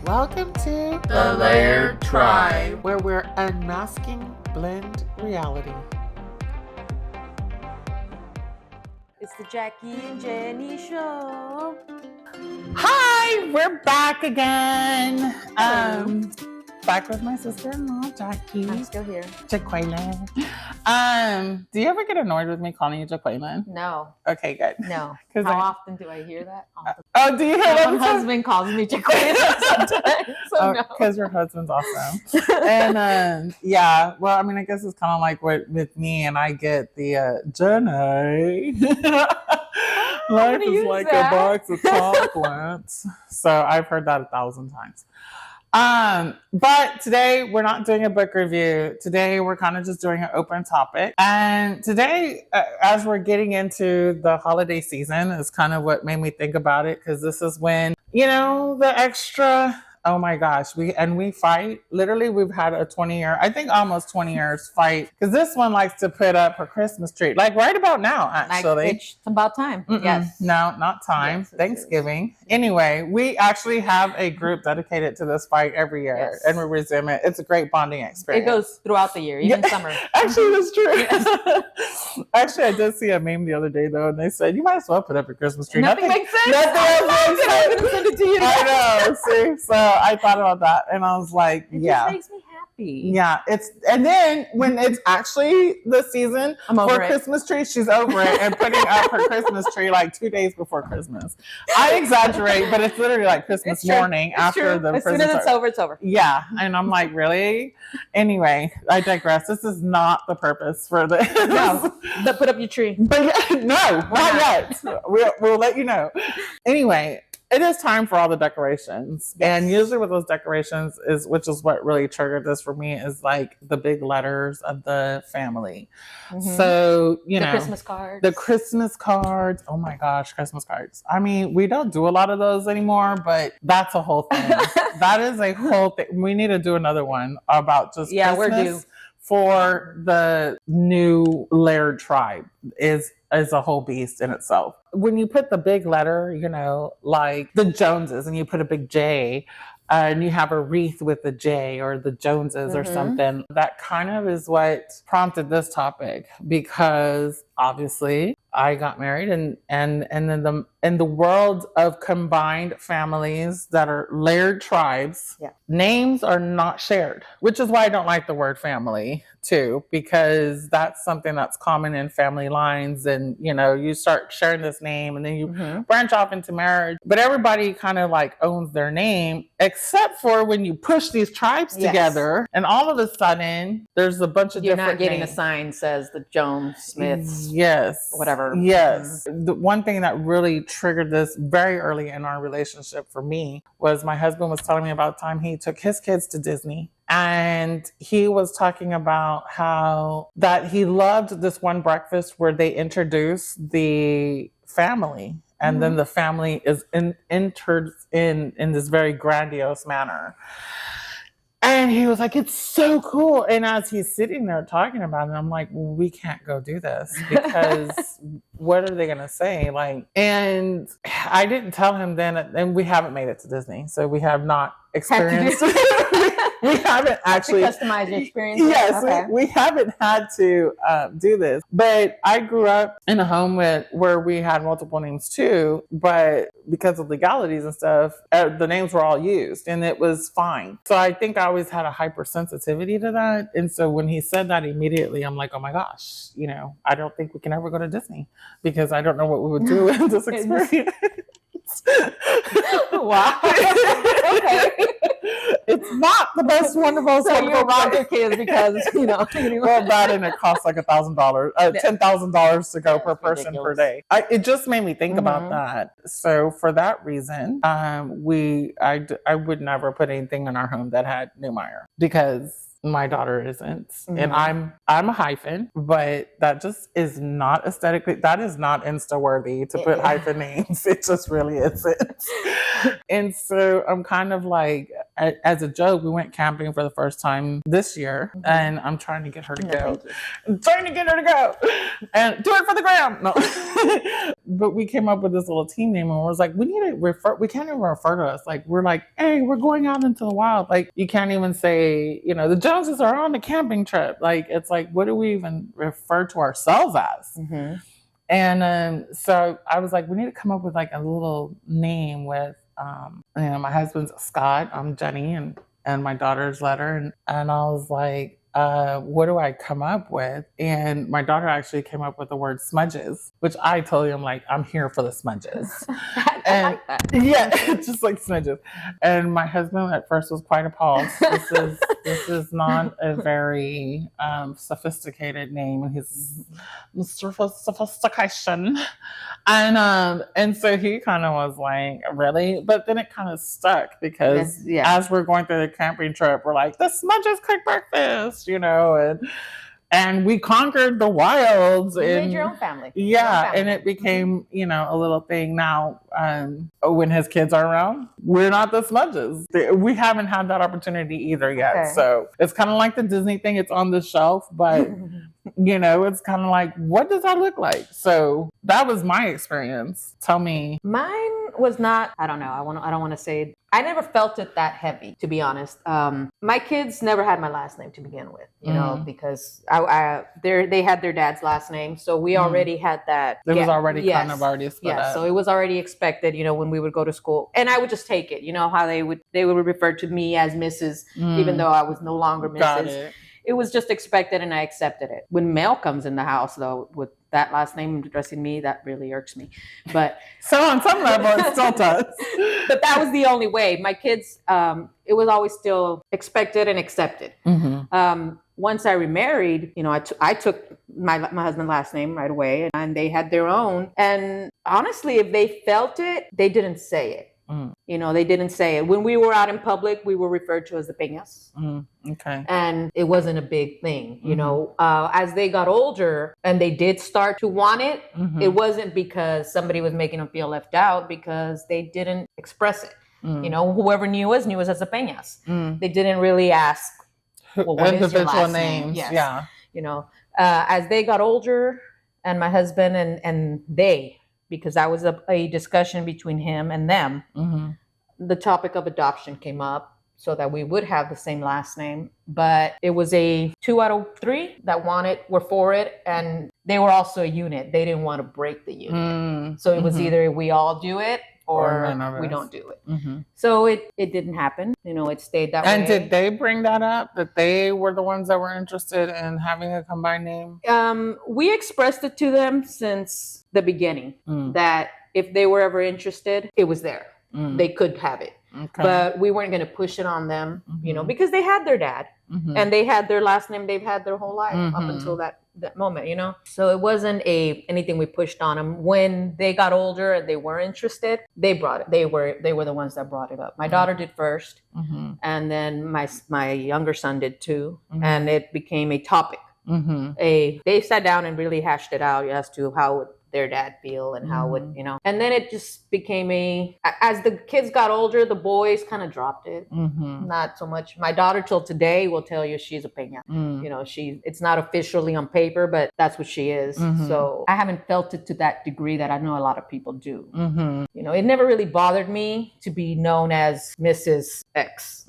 Welcome to The Layered Tribe, where we're unmasking blend reality. It's the Jackie and Jenny show. Hi, we're back again. Back with my sister-in-law, Jackie. I'm still here. Jaqueline. Do you ever get annoyed with me calling you Jaqueline? No. Okay, good. No. 'Cause How often do I hear that? Oh, do you hear that? My husband calls me Jaqueline sometimes. So no. Because your husband's awesome. And yeah, well, I mean, I guess it's kind of like what with me, and I get the Jenny. Life is like a box of chocolates. So I've heard that 1,000 times. But today we're not doing a book review. Today we're kind of just doing an open topic. And today, as we're getting into the holiday season, is kind of what made me think about it, because this is when, you know, the extra, oh my gosh, we fight. Literally, we've had a 20-year, I think almost 20 years fight, because this one likes to put up her Christmas tree, like right about now, actually. Like, it's about time. Mm-mm. Yes. No, not time. Yes, Thanksgiving. Anyway, we actually have a group dedicated to this fight every year, Yes. and we resume it. It's a great bonding experience. It goes throughout the year, even summer. Actually, that's true. Actually, I did see a meme the other day, though, and they said, you might as well put up your Christmas tree. Nothing makes sense. Nothing else makes sense. I'm going to send it to you. I know. See, so I thought about that, and I was like, It yeah. just makes me happy. Yeah, and then when it's actually the season for it. Christmas tree, she's over it and putting up her Christmas tree like 2 days before Christmas. I exaggerate, but it's literally like Christmas morning after the as soon as it's over, it's over. Yeah, and I'm like, really? Anyway, I digress. This is not the purpose for this. No, but put up your tree. But no, not yet. We'll let you know. Anyway, it is time for all the decorations. Yes. And usually with those decorations which is what really triggered this for me, is like the big letters of the family. Mm-hmm. So, you know. The Christmas cards. Oh my gosh, Christmas cards. I mean, we don't do a lot of those anymore, but that's a whole thing. That is a whole thing. We need to do another one about just Christmas. We're due. For the new Layered Tribe is a whole beast in itself. When you put the big letter, you know, like the Joneses, and you put a big J, and you have a wreath with the J or the Joneses or something, that kind of is what prompted this topic, because obviously I got married, and then in the world of combined families that are layered tribes, names are not shared, which is why I don't like the word family too, because that's something that's common in family lines. And, you know, you start sharing this name and then you branch off into marriage, but everybody kind of like owns their name, except for when you push these tribes together, and all of a sudden there's a bunch of different You're not getting names. a sign says the Jones Smiths. Yes. Whatever. Yes. The one thing that really triggered this very early in our relationship for me was my husband was telling me about the time he took his kids to Disney. And he was talking about how that he loved this one breakfast where they introduce the family, and then the family is entered in this very grandiose manner. And he was like, it's so cool. And as he's sitting there talking about it, I'm like, well, we can't go do this, because what are they going to say? Like, and I didn't tell him then, and we haven't made it to Disney. So we have not experienced we haven't actually customize your experience. Yes, okay. we haven't had to do this. But I grew up in a home where we had multiple names too, but because of legalities and stuff, the names were all used, and it was fine. So I think I always had a hypersensitivity to that. And so when he said that, immediately I'm like, oh my gosh, you know, I don't think we can ever go to Disney, because I don't know what we would do in this experience. Wow. Okay. It's not the most wonderful. So you rob your kids because, you know. Well, that, and it costs like $1,000, $10,000 to go per person per day. It just made me think about that. So for that reason, I would never put anything in our home that had Neumeier, because my daughter isn't. And I'm a hyphen, but that just is not aesthetically, that is not Insta worthy to put hyphen names. It just really isn't. And so I'm kind of like, as a joke, we went camping for the first time this year, and I'm trying to get her to go. I'm trying to get her to go and do it for the gram. No, but we came up with this little team name, and we was like, we need to refer. We can't even refer to us. Like, we're like, hey, we're going out into the wild. Like, you can't even say, you know, the Joneses are on the camping trip. Like, it's like, what do we even refer to ourselves as? Mm-hmm. And so I was like, we need to come up with like a little name with, you know, my husband's Scott, I'm Jenny, and my daughter's Letter. And I was like, what do I come up with? And my daughter actually came up with the word smudges, which I told him, like, I'm here for the smudges. I like that. Yeah, just like smudges. And my husband at first was quite appalled. This is not a very sophisticated name, and he's Mr. Sophistication. And so he kind of was like, really? But then it kind of stuck because as we're going through the camping trip, we're like, the smudges cook breakfast, you know, and we conquered the wilds. You made your own family. Yeah, and it became, you know, a little thing. Now, when his kids are around, we're not the smudges. We haven't had that opportunity either yet. Okay. So it's kind of like the Disney thing. It's on the shelf, but, you know, it's kind of like, what does that look like? So that was my experience. Tell me. Mine was not, I don't know. I don't want to say, I never felt it that heavy, to be honest. My kids never had my last name to begin with, you know, because they had their dad's last name. So we already had that. It was already kind of already split up. So it was already expected, you know, when we would go to school. And I would just take it, you know, how they would refer to me as Mrs., even though I was no longer Mrs. Got it. It was just expected, and I accepted it. When Mel comes in the house, though, with that last name addressing me, that really irks me. But so on some level, it still does. But that was the only way. My kids, it was always still expected and accepted. Mm-hmm. Once I remarried, you know, I took my husband's last name right away, and they had their own. And honestly, if they felt it, they didn't say it. You know, they didn't say it. When we were out in public, we were referred to as the Peñas. Okay. And it wasn't a big thing, you know. As they got older and they did start to want it, it wasn't because somebody was making them feel left out, because they didn't express it. You know, whoever knew us as the Peñas. They didn't really ask, well, what is your last name? Yes. Yeah. You know, as they got older, and my husband and they, because that was a discussion between him and them. The topic of adoption came up so that we would have the same last name. But it was a 2 out of 3 that were for it. And they were also a unit. They didn't want to break the unit. So it was either we all do it or we don't do it. So it didn't happen. You know, it stayed that way. And did they bring that up, that they were the ones that were interested in having a combined name? We expressed it to them since the beginning, that if they were ever interested, it was there. They could have it. Okay. But we weren't going to push it on them, you know, because they had their dad and they had their last name they've had their whole life up until that moment, you know. So it wasn't anything we pushed on them. When they got older and they were interested, they brought it. They were the ones that brought it up. My daughter did first, and then my younger son did too, and it became a topic. They sat down and really hashed it out as to how would their dad feel and how would, you know. And then it just became as the kids got older, the boys kind of dropped it. Not so much. My daughter till today will tell you she's a Peña. You know, it's not officially on paper, but that's what she is. So I haven't felt it to that degree that I know a lot of people do. You know, it never really bothered me to be known as Mrs. X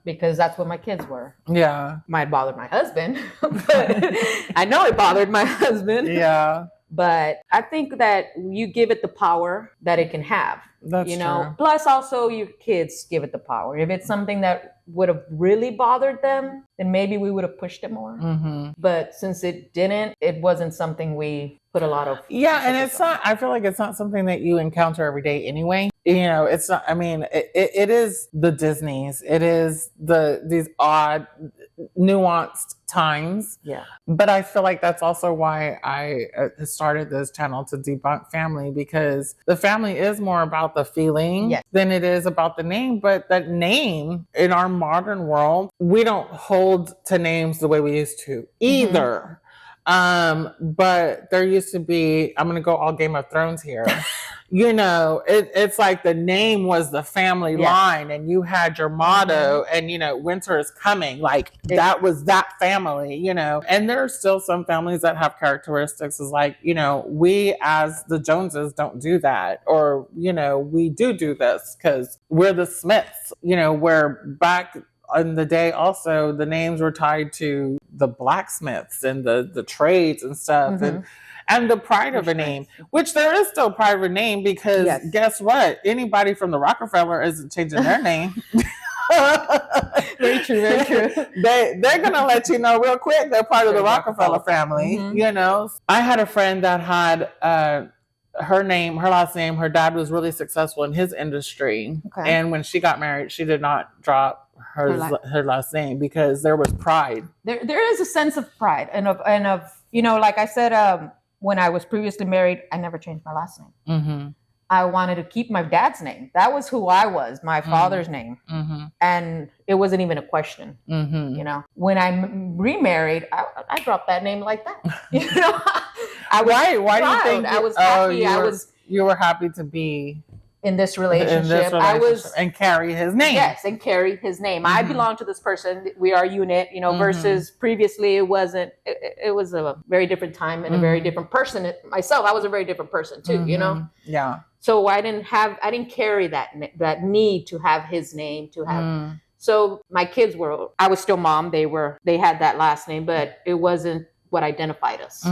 because that's what my kids were. Yeah. Might bother my husband, but I know it bothered my husband. Yeah. But I think that you give it the power that it can have. That's you know. True. Plus, also your kids give it the power. If it's something that would have really bothered them, then maybe we would have pushed it more. But since it didn't, it wasn't something we put a lot of. Yeah, and it's not. I feel like it's not something that you encounter every day anyway. You know, it's not. I mean, it is the Disneys. It is these odd, nuanced times. Yeah. But I feel like that's also why I started this channel, to debunk family, because the family is more about the feeling than it is about the name. But that name in our modern world, we don't hold to names the way we used to either. But there used to be, I'm going to go all Game of Thrones here. it's like the name was the family line, and you had your motto, and winter is coming. Like that was that family, and there are still some families that have characteristics is like, we as the Joneses don't do that, or, we do this because we're the Smiths, where back in the day also the names were tied to the blacksmiths and the trades and stuff, and the pride of a name, which there is still pride of a name, because guess what? Anybody from the Rockefeller isn't changing their name. Very true, very true. They're gonna let you know real quick they're part of the Rockefeller family. I had a friend that had her last name. Her dad was really successful in his industry, and when she got married, she did not drop her last name because there was pride. There is a sense of pride and of like I said, when I was previously married, I never changed my last name. I wanted to keep my dad's name. That was who I was, my father's name. And it wasn't even a question. When I remarried, I dropped that name like that. Why do you think I was happy. You were happy to be in this relationship. I was, and carry his name. Yes, and carry his name. I belong to this person. We are a unit, versus previously it wasn't. It was a very different time and a very different person. Myself, I was a very different person too, Yeah. So I didn't carry that need to have his name, to have. So my kids I was still mom. They had that last name, but it wasn't what identified us.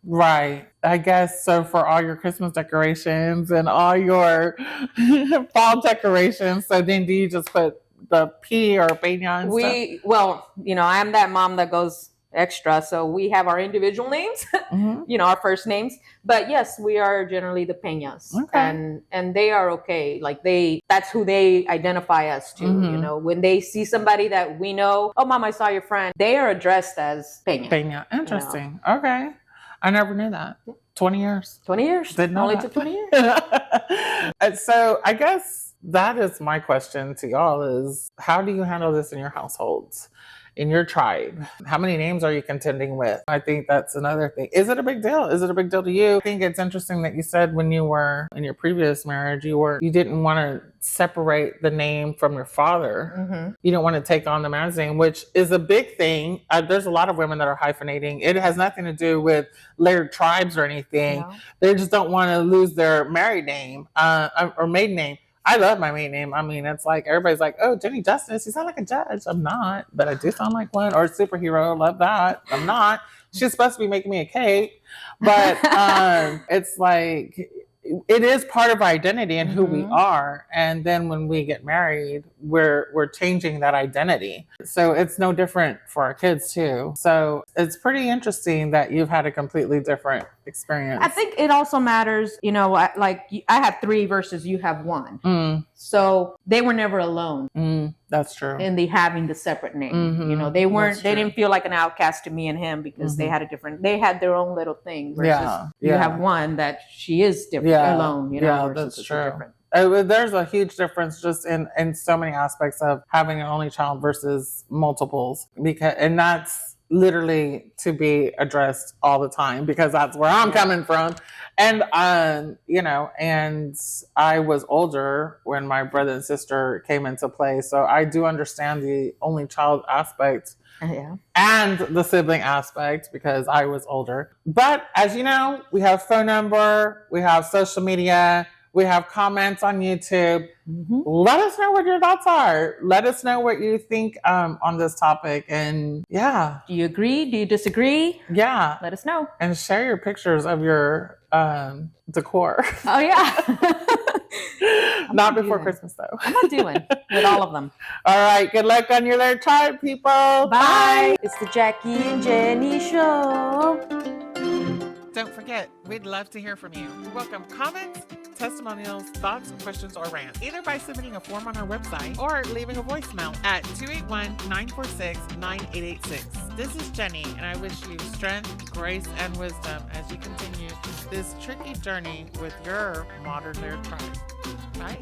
Right. I guess so. For all your Christmas decorations and all your fall decorations, so then do you just put the P or Peña and stuff? Well, I'm that mom that goes extra, so we have our individual names, our first names, but yes, we are generally the Peñas, and they are okay. Like that's who they identify us to. When they see somebody that we know, oh mom, I saw your friend, they are addressed as Peña. Interesting. Okay, I never knew that. 20 years. Didn't know. Only took 20 years. So I guess that is my question to y'all is, how do you handle this in your households? In your tribe, how many names are you contending with? I think that's another thing. Is it a big deal? Is it a big deal to you? I think it's interesting that you said when you were in your previous marriage, you didn't want to separate the name from your father. You don't want to take on the man's name, which is a big thing. There's a lot of women that are hyphenating. It has nothing to do with layered tribes or anything. No. They just don't want to lose their married name or maiden name. I love my maiden name. I mean, it's like everybody's like, oh, Jenny Justice, you sound like a judge. I'm not, but I do sound like one. Or a superhero. Love that. I'm not. She's supposed to be making me a cake. But it's like, it is part of our identity and who we are. And then when we get married, we're changing that identity. So it's no different for our kids too. So it's pretty interesting that you've had a completely different experience. I think it also matters, like I have 3 versus you have 1. So they were never alone. That's true. In having the separate name. They didn't feel like an outcast to me and him because they had their own little thing versus you have one that she is different alone, that's true. There's a huge difference just in so many aspects of having an only child versus multiples, and that's literally to be addressed all the time because that's where I'm coming from. And, and I was older when my brother and sister came into play. So I do understand the only child aspect and the sibling aspect because I was older. But as you know, we have phone number, we have social media, we have comments on YouTube. Let us know what your thoughts are. Let us know what you think on this topic. And do you agree? Do you disagree? Yeah. Let us know. And share your pictures of your decor. Oh, yeah. Not before Christmas, though. I'm not doing with all of them. All right. Good luck on your little tribe, people. Bye. It's the Jackie and Jenny Show. Don't forget, we'd love to hear from you. We welcome comments, testimonials, thoughts, questions, or rants, either by submitting a form on our website or leaving a voicemail at 281-946-9886. This is Jenny, and I wish you strength, grace, and wisdom as you continue this tricky journey with your modern layered tribe. Bye.